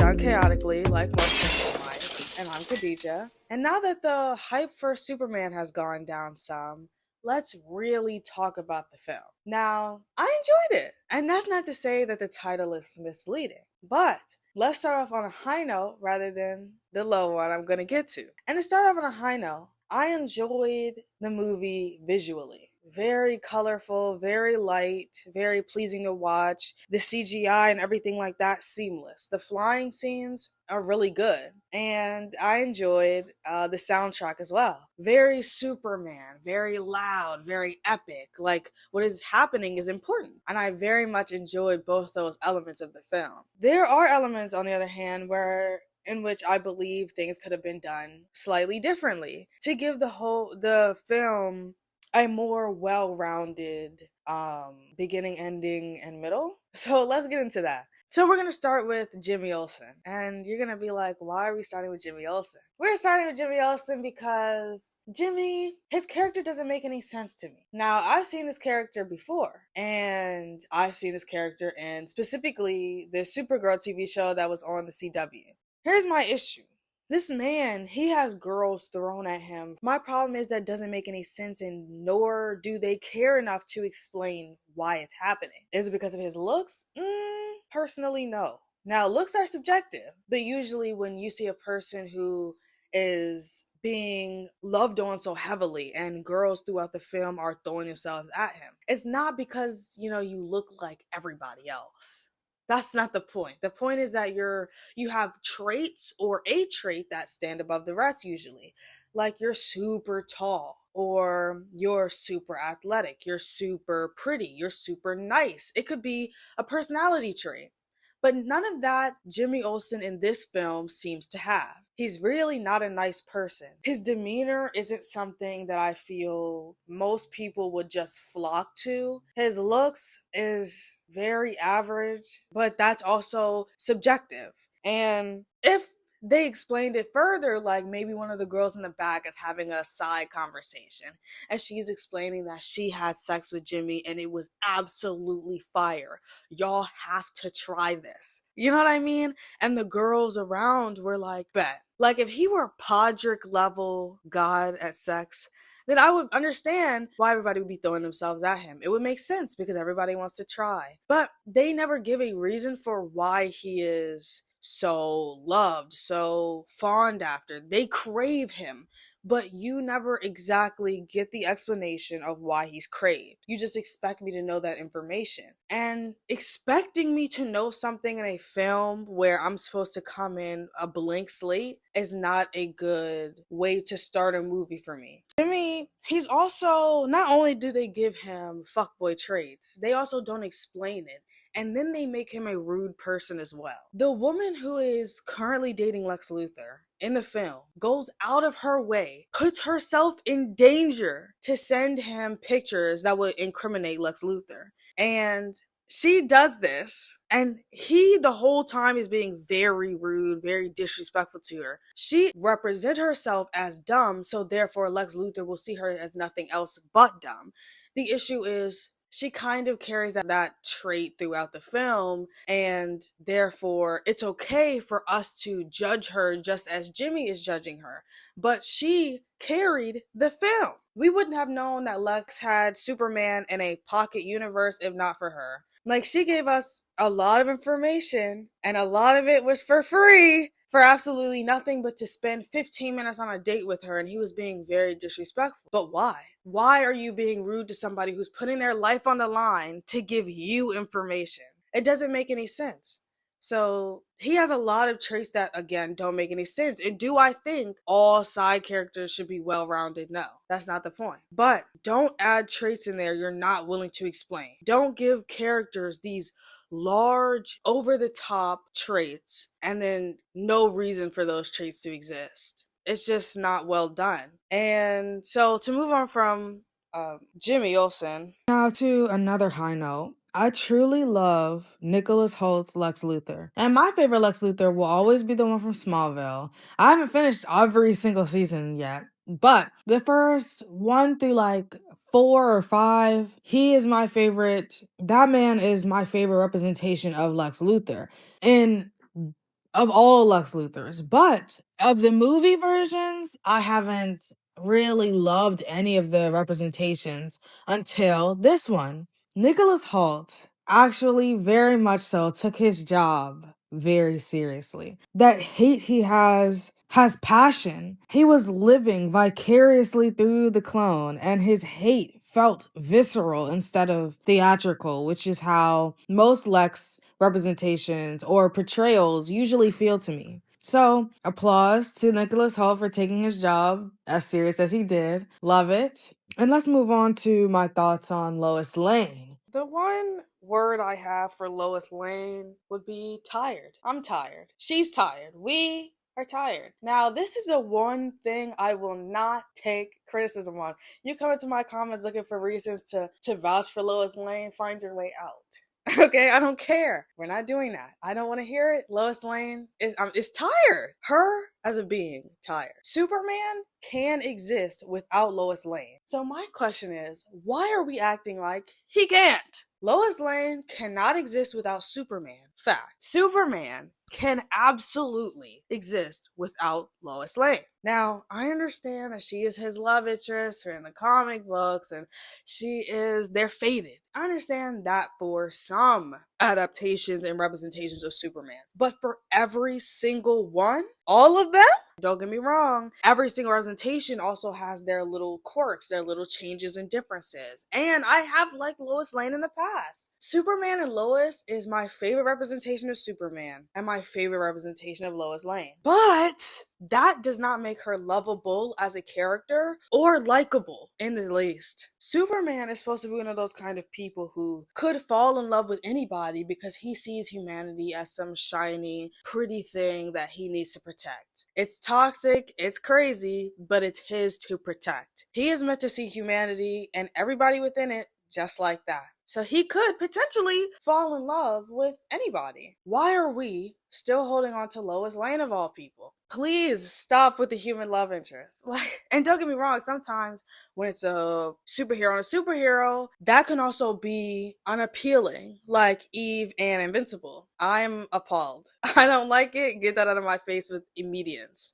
done chaotically, like most things in life, and I'm Khadija. And now that the hype for Superman has gone down some, let's really talk about the film. Now, I enjoyed it, and that's not to say that the title is misleading, but let's start off on a high note rather than the low one I'm gonna get to. And to start off on a high note, I enjoyed the movie visually. Very colorful, very light, very pleasing to watch. The CGI and everything like that, seamless. The flying scenes are really good. And I enjoyed the soundtrack as well. Very Superman, very loud, very epic. Like what is happening is important. And I very much enjoyed both those elements of the film. There are elements, on the other hand, where in which I believe things could have been done slightly differently to give the film a more well-rounded beginning, ending, and middle. So let's get into that. So we're gonna start with Jimmy Olsen, and you're gonna be like, "Why are we starting with Jimmy Olsen?" We're starting with Jimmy Olsen because his character doesn't make any sense to me. Now, I've seen this character before, and I've seen this character in specifically the Supergirl TV show that was on the CW. Here's my issue. This man, he has girls thrown at him. My problem is that doesn't make any sense, and nor do they care enough to explain why it's happening. Is it because of his looks? Personally, no. Now, looks are subjective, but usually when you see a person who is being loved on so heavily and girls throughout the film are throwing themselves at him, it's not because, you look like everybody else. That's not the point. The point is that you have traits or a trait that stand above the rest usually. Like you're super tall or you're super athletic, you're super pretty, you're super nice. It could be a personality trait. But none of that Jimmy Olsen in this film seems to have. He's really not a nice person. His demeanor isn't something that I feel most people would just flock to. His looks is very average, but that's also subjective. And if they explained it further, like maybe one of the girls in the back is having a side conversation and she's explaining that she had sex with Jimmy and it was absolutely fire. Y'all have to try this. You know what I mean? And the girls around were like, bet. Like if he were Podrick level god at sex, then I would understand why everybody would be throwing themselves at him. It would make sense because everybody wants to try. But they never give a reason for why he is so loved, so fond after. They crave him, but you never exactly get the explanation of why he's craved. You just expect me to know that information. And expecting me to know something in a film where I'm supposed to come in a blank slate is not a good way to start a movie for me. To me, he's also, not only do they give him fuckboy traits, they also don't explain it. And then they make him a rude person as well. The woman who is currently dating Lex Luthor in the film goes out of her way, puts herself in danger to send him pictures that would incriminate Lex Luthor. And she does this, and he the whole time is being very rude, very disrespectful to her. She represents herself as dumb, so therefore Lex Luthor will see her as nothing else but dumb. The issue is she kind of carries that trait throughout the film, and therefore it's okay for us to judge her just as Jimmy is judging her. But she carried the film. We wouldn't have known that Lex had Superman in a pocket universe if not for her. Like, she gave us a lot of information, and a lot of it was for free, for absolutely nothing but to spend 15 minutes on a date with her, and he was being very disrespectful. But why? Why are you being rude to somebody who's putting their life on the line to give you information? It doesn't make any sense. So he has a lot of traits that, again, don't make any sense. And do I think all side characters should be well-rounded? No, that's not the point. But don't add traits in there you're not willing to explain. Don't give characters these large, over-the-top traits and then no reason for those traits to exist. It's just not well done. And so to move on from Jimmy Olsen now to another high note. I truly love Nicholas Holt's Lex Luthor. And my favorite Lex Luthor will always be the one from Smallville. I haven't finished every single season yet, but the first one through like 4 or 5, he is my favorite. That man is my favorite representation of Lex Luthor. And of all Lex Luthors. But of the movie versions, I haven't really loved any of the representations until this one. Nicholas Hoult actually very much so took his job very seriously. That hate he has passion. He was living vicariously through the clone, and his hate felt visceral instead of theatrical, which is how most Lex representations or portrayals usually feel to me. So, applause to Nicholas Hoult for taking his job as serious as he did. Love it. And let's move on to my thoughts on Lois Lane. The one word I have for Lois Lane would be tired. I'm tired. She's tired. We are tired. Now, this is a one thing I will not take criticism on. You come into my comments looking for reasons to vouch for Lois Lane, find your way out. Okay, I don't care. We're not doing that. I don't want to hear it. Lois Lane is tired. Her as a being, tired. Superman can exist without Lois Lane. So my question is, why are we acting like he can't? Lois Lane cannot exist without Superman. Fact. Superman can absolutely exist without Lois Lane. Now, I understand that she is his love interest in the comic books and they're fated. I understand that for some adaptations and representations of Superman. But for every single one, all of them, don't get me wrong, every single representation also has their little quirks, their little changes and differences. And I have liked Lois Lane in the past. Superman and Lois is my favorite representation of Superman and my favorite representation of Lois Lane. But that does not make her lovable as a character or likable in the least. Superman is supposed to be one of those kind of people who could fall in love with anybody because he sees humanity as some shiny, pretty thing that he needs to protect. It's toxic, it's crazy, but it's his to protect. He is meant to see humanity and everybody within it just like that. So he could potentially fall in love with anybody. Why are we still holding on to Lois Lane of all people? Please stop with the human love interest. And don't get me wrong, sometimes when it's a superhero and a superhero, that can also be unappealing, like Eve and Invincible. I'm appalled. I don't like it. Get that out of my face with immediance.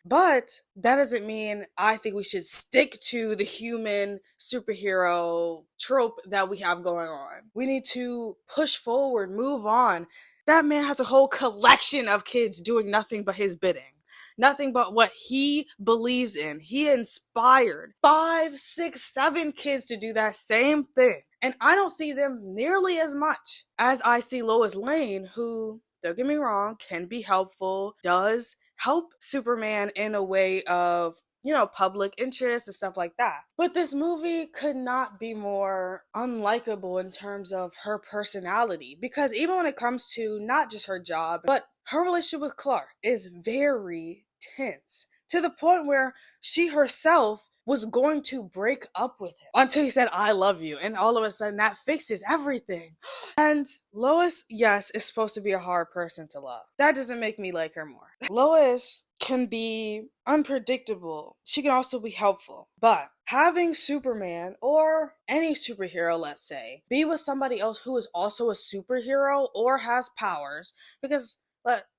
But that doesn't mean I think we should stick to the human superhero trope that we have going on. We need to push forward, move on. That man has a whole collection of kids doing nothing but his bidding. Nothing but what he believes in. He inspired 5, 6, 7 kids to do that same thing. And I don't see them nearly as much as I see Lois Lane, who, don't get me wrong, can be helpful, does help Superman in a way of public interest and stuff like that. But this movie could not be more unlikable in terms of her personality, because even when it comes to not just her job, but her relationship with Clark is very tense to the point where she herself was going to break up with him until he said, "I love you." And all of a sudden that fixes everything. And Lois, yes, is supposed to be a hard person to love. That doesn't make me like her more. Lois can be unpredictable. She can also be helpful. But having Superman or any superhero, let's say, be with somebody else who is also a superhero or has powers, because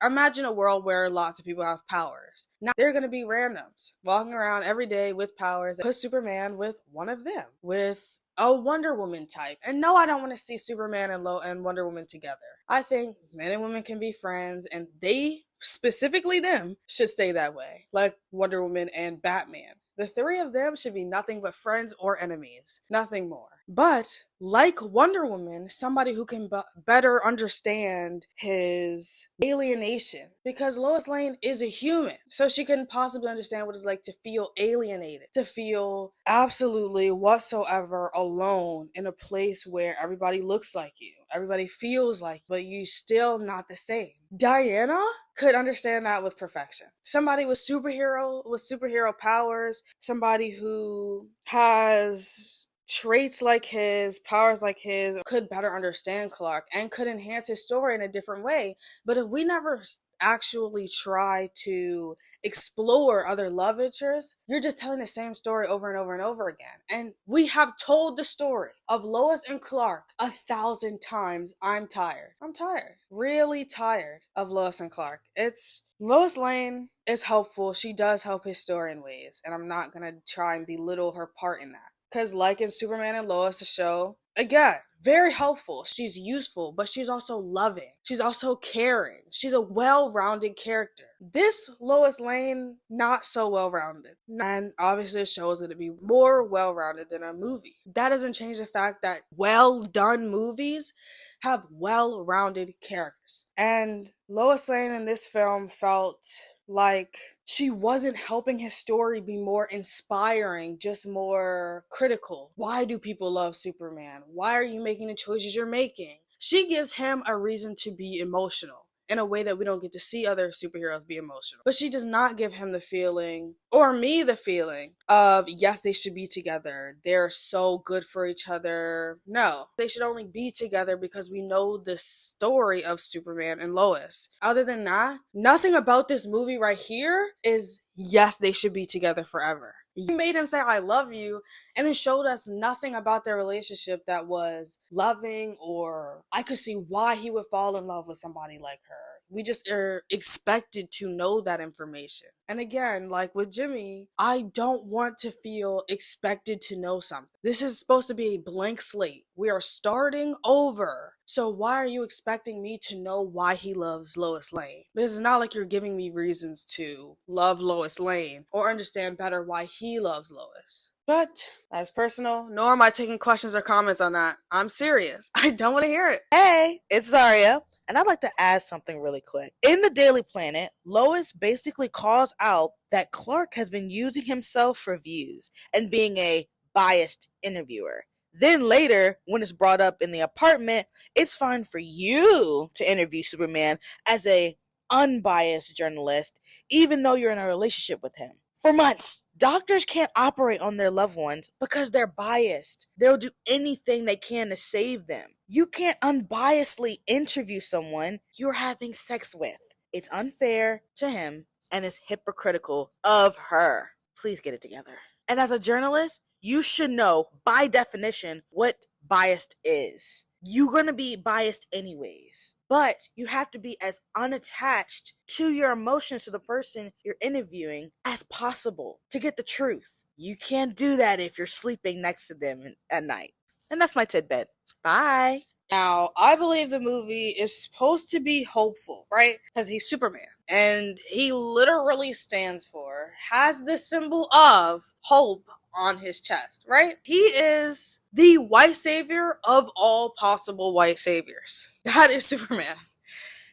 imagine a world where lots of people have powers. Now, they're going to be randoms walking around every day with powers. Put Superman with one of them, with a Wonder Woman type. And no, I don't want to see Superman and Wonder Woman together. I think men and women can be friends, and they, specifically them, should stay that way. Like Wonder Woman and Batman. The three of them should be nothing but friends or enemies. Nothing more. But, like Wonder Woman, somebody who can better understand his alienation. Because Lois Lane is a human. So she couldn't possibly understand what it's like to feel alienated. To feel absolutely whatsoever alone in a place where everybody looks like you. Everybody feels like you, but you still not the same. Diana could understand that with perfection. Somebody with superhero powers, somebody who has traits like his, powers like his, could better understand Clark and could enhance his story in a different way. But if we never actually try to explore other love interests, you're just telling the same story over and over and over again. And we have told the story of Lois and Clark 1,000 times. I'm tired. I'm tired. Really tired of Lois and Clark. It's Lois Lane is helpful. She does help his story in ways, and I'm not gonna try and belittle her part in that. Because, like in Superman and Lois, the show, again, very helpful. She's useful, but she's also loving. She's also caring. She's a well rounded character. This Lois Lane, not so well rounded. And obviously, the show is going to be more well rounded than a movie. That doesn't change the fact that well done movies have well rounded characters. And Lois Lane in this film felt like she wasn't helping his story be more inspiring, just more critical. Why do people love Superman? Why are you making the choices you're making? She gives him a reason to be emotional in a way that we don't get to see other superheroes be emotional. But she does not give him the feeling, or me the feeling, of yes, they should be together. They're so good for each other. No, they should only be together because we know the story of Superman and Lois. Other than that, nothing about this movie right here is yes, they should be together forever. You made him say, I love you, and it showed us nothing about their relationship that was loving, or I could see why he would fall in love with somebody like her. We just are expected to know that information. And again, like with Jimmy, I don't want to feel expected to know something. This is supposed to be a blank slate. We are starting over. So why are you expecting me to know why he loves Lois Lane? This is not like you're giving me reasons to love Lois Lane or understand better why he loves Lois. But that's personal, nor am I taking questions or comments on that. I'm serious. I don't want to hear it. Hey, it's Zaria, and I'd like to add something really quick. In the Daily Planet, Lois basically calls out that Clark has been using himself for views and being a biased interviewer. Then later, when it's brought up in the apartment, it's fine for you to interview Superman as a unbiased journalist, even though you're in a relationship with him. For months, doctors can't operate on their loved ones because they're biased. They'll do anything they can to save them. You can't unbiasedly interview someone you're having sex with. It's unfair to him and it's hypocritical of her. Please get it together. And as a journalist, you should know, by definition, what biased is. You're going to be biased anyways. But you have to be as unattached to your emotions to the person you're interviewing as possible to get the truth. You can't do that if you're sleeping next to them at night. And that's my tidbit. Bye. Now, I believe the movie is supposed to be hopeful, right? Because he's Superman. And he literally has the symbol of hope on his chest, right? He is the white savior of all possible white saviors. That is Superman.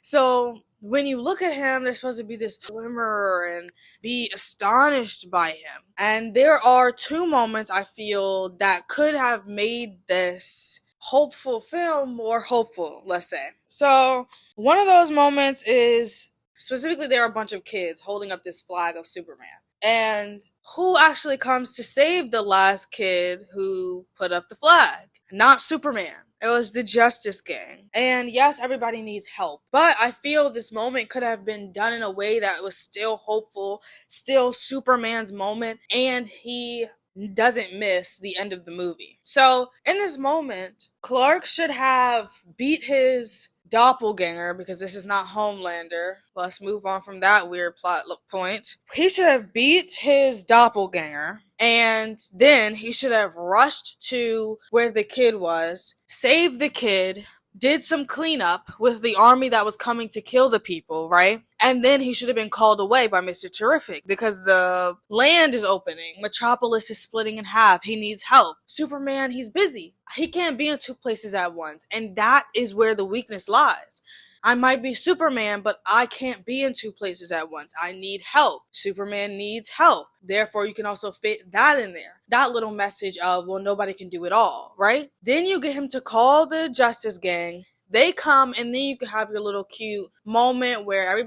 So when you look at him, there's supposed to be this glimmer and be astonished by him. And there are two moments I feel that could have made this hopeful film more hopeful, let's say. So one of those moments is specifically there are a bunch of kids holding up this flag of Superman. And who actually comes to save the last kid who put up the flag? Not Superman. It was the Justice Gang. And yes, everybody needs help. But I feel this moment could have been done in a way that was still hopeful, still Superman's moment, and he doesn't miss the end of the movie. So in this moment, Clark should have beat his doppelganger, because this is not Homelander. Let's move on from that weird plot point. He should have beat his doppelganger, and then he should have rushed to where the kid was, saved the kid, did some cleanup with the army that was coming to kill the people, right? And then he should have been called away by Mr. Terrific because the land is opening. Metropolis is splitting in half. He needs help. Superman, he's busy. He can't be in two places at once. And that is where the weakness lies. I might be Superman, but I can't be in two places at once. I need help. Superman needs help. Therefore, you can also fit that in there. That little message of, well, nobody can do it all, right? Then you get him to call the Justice Gang. They come, and then you can have your little cute moment where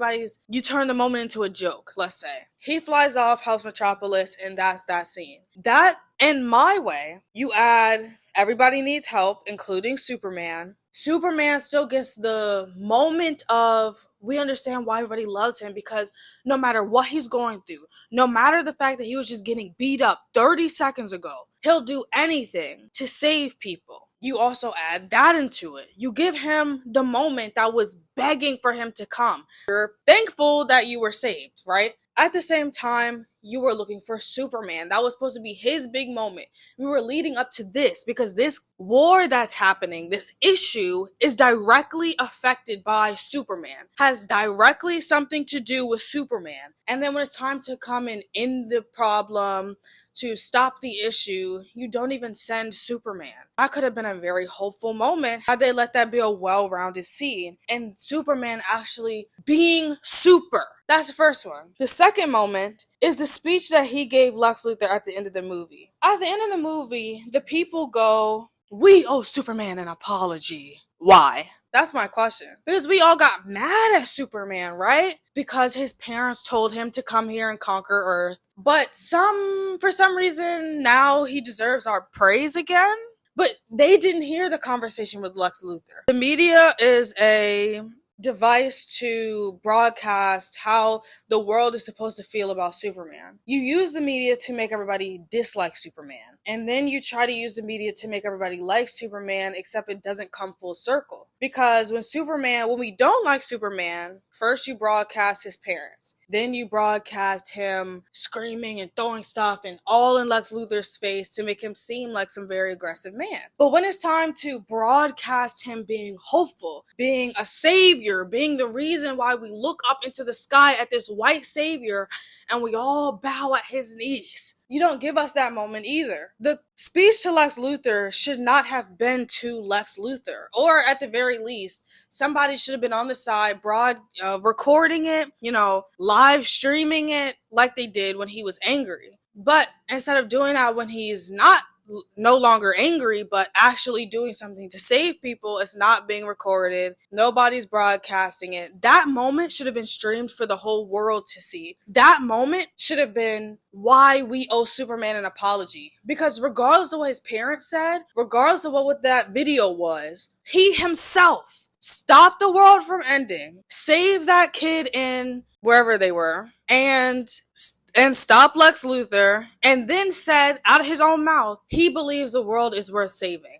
you turn the moment into a joke, let's say. He flies off, helps Metropolis, and that's that scene. That In my way, you add everybody needs help, including Superman. Superman still gets the moment of we understand why everybody loves him because no matter what he's going through, no matter the fact that he was just getting beat up 30 seconds ago, he'll do anything to save people. You also add that into it. You give him the moment that was begging for him to come. You're thankful that you were saved, right? At the same time, you were looking for Superman. That was supposed to be his big moment. We were leading up to this because this war that's happening, this issue, is directly affected by Superman, has directly something to do with Superman. And then when it's time to come and end the problem, to stop the issue, you don't even send Superman. That could have been a very hopeful moment had they let that be a well-rounded scene and Superman actually being super. That's the first one. The second moment is the speech that he gave Lex Luthor at the end of the movie. At the end of the movie, the people go, "We owe Superman an apology." Why? That's my question. Because we all got mad at Superman, right? Because his parents told him to come here and conquer Earth. But for some reason, now he deserves our praise again. But they didn't hear the conversation with Lex Luthor. The media is a device to broadcast how the world is supposed to feel about Superman. You use the media to make everybody dislike Superman. And then you try to use the media to make everybody like Superman, except it doesn't come full circle. Because when we don't like Superman, first you broadcast his parents. Then you broadcast him screaming and throwing stuff and all in Lex Luthor's face to make him seem like some very aggressive man. But when it's time to broadcast him being hopeful, being a savior, being the reason why we look up into the sky at this white savior and we all bow at his knees, you don't give us that moment either. The speech to Lex Luthor should not have been to Lex Luthor. Or at the very least, somebody should have been on the side recording it, live streaming it like they did when he was angry. But instead of doing that when he's no longer angry, but actually doing something to save people, it's not being recorded. Nobody's broadcasting it. That moment should have been streamed for the whole world to see. That moment should have been why we owe Superman an apology. Because regardless of what his parents said, regardless of what that video was, he himself stopped the world from ending, saved that kid in wherever they were, and stopped Lex Luthor, and then said out of his own mouth, he believes the world is worth saving.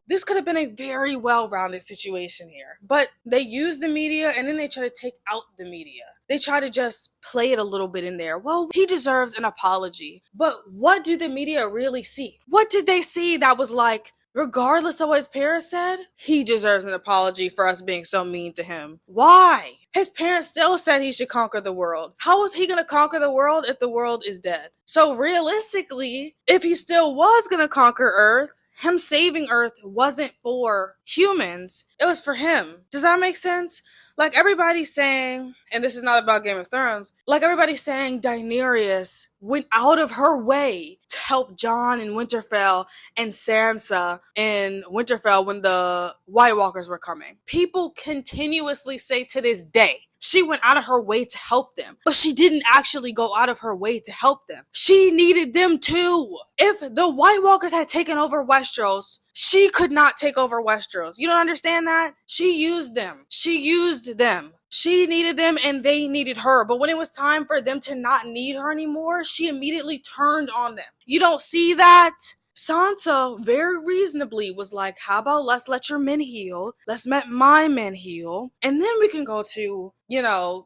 This could have been a very well-rounded situation here, but they use the media and then they try to take out the media. They try to just play it a little bit in there. Well, he deserves an apology. But what do the media really see? What did they see that was like, regardless of what his parents said, he deserves an apology for us being so mean to him? Why? His parents still said he should conquer the world. How was he going to conquer the world if the world is dead? So realistically, if he still was going to conquer Earth, him saving Earth wasn't for humans, it was for him. Does that make sense? Like everybody's saying, and this is not about Game of Thrones, like everybody's saying Daenerys went out of her way to help Jon in Winterfell and Sansa in Winterfell when the White Walkers were coming. People continuously say to this day, she went out of her way to help them, but she didn't actually go out of her way to help them. She needed them too. If the White Walkers had taken over Westeros, she could not take over Westeros. You don't understand that? She used them. She needed them and they needed her. But when it was time for them to not need her anymore, she immediately turned on them. You don't see that? Sansa very reasonably was like, how about let's let your men heal. Let's let my men heal. And then we can go to,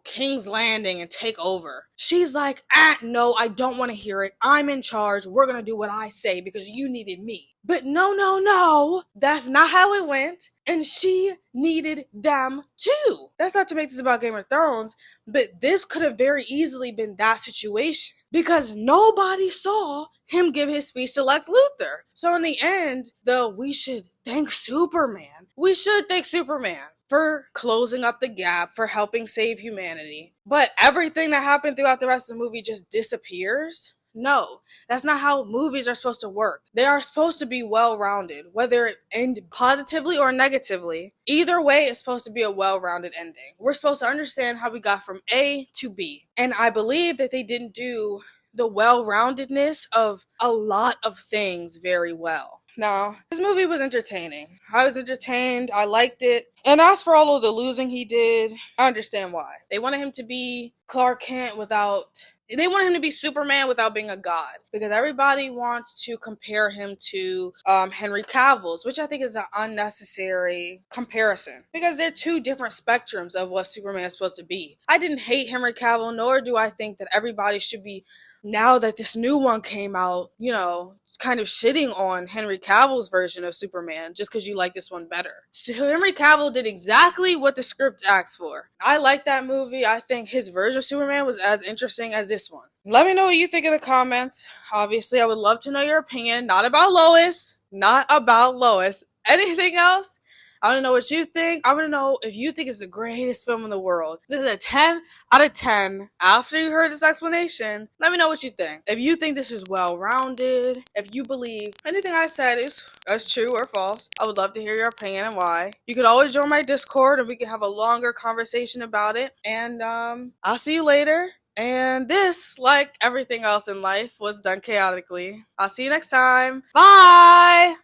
King's Landing and take over. She's like, no, I don't want to hear it. I'm in charge. We're going to do what I say because you needed me. But no. That's not how it went. And she needed them too. That's not to make this about Game of Thrones, but this could have very easily been that situation. Because nobody saw him give his speech to Lex Luthor. So in the end, we should thank Superman. We should thank Superman for closing up the gap, for helping save humanity. But everything that happened throughout the rest of the movie just disappears? No, that's not how movies are supposed to work. They are supposed to be well-rounded, whether it end positively or negatively. Either way, it's supposed to be a well-rounded ending. We're supposed to understand how we got from A to B. And I believe that they didn't do the well-roundedness of a lot of things very well. Now, this movie was entertaining. I was entertained. I liked it. And as for all of the losing he did, I understand why. They wanted him to be Clark Kent without... They wanted him to be Superman without being a god. Because everybody wants to compare him to Henry Cavill's, which I think is an unnecessary comparison. Because they're two different spectrums of what Superman is supposed to be. I didn't hate Henry Cavill, nor do I think that everybody should be, now that this new one came out, you know, kind of shitting on Henry Cavill's version of Superman just because you like this one better. So Henry Cavill did exactly what the script asked for. I like that movie. I think his version of Superman was as interesting as this one. Let me know what you think in the comments. Obviously, I would love to know your opinion. Not about Lois. Not about Lois. Anything else? I want to know what you think. I want to know if you think it's the greatest film in the world. This is a 10 out of 10. After you heard this explanation, let me know what you think. If you think this is well-rounded, if you believe anything I said is true or false, I would love to hear your opinion and why. You could always join my Discord and we can have a longer conversation about it. And I'll see you later. And this, like everything else in life, was done chaotically. I'll see you next time. Bye!